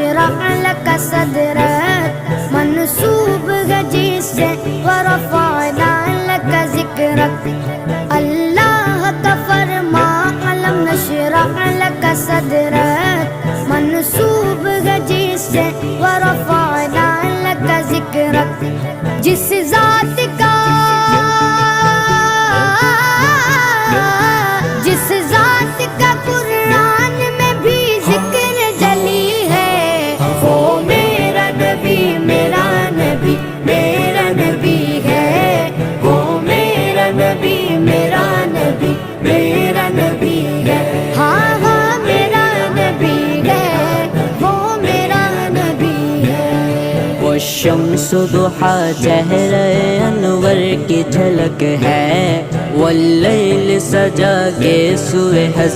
नशरह luck सदरक मनसूब है जिससे वरफ़अना luck ज़िक्रक। अल्लाह का फरमा अलम नशरह लक सदरक मनसूब है जिससे वरफ़अना लक ज़िक्रक। जिस ज़ात का कुरान में भी जिक्र जली है, वो मेरा नबी मेरा नबी मेरा नबी है। वो मेरा नबी मेरा नबी मेरा नबी है। हाँ हाँ मेरा नबी है, वो मेरा नबी है। वो शम्स दुहा चेहरे अनवर की झलक है, वल्लैल सजा के सुबह